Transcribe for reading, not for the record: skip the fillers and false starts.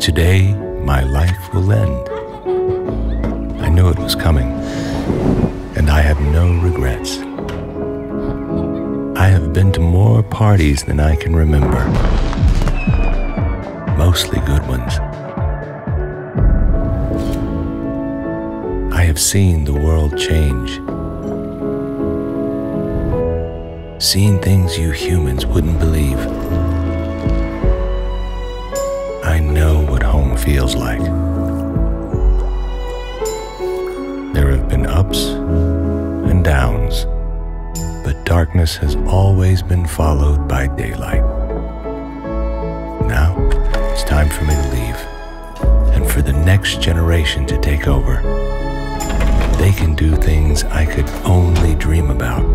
Today, my life will end. I knew it was coming, and I have no regrets. I have been to more parties than I can remember, mostly good ones. I have seen the world change, seen things you humans wouldn't believe. I know what home feels like. There have been ups and downs, but darkness has always been followed by daylight. Now, it's time for me to leave, and for the next generation to take over. They can do things I could only dream about.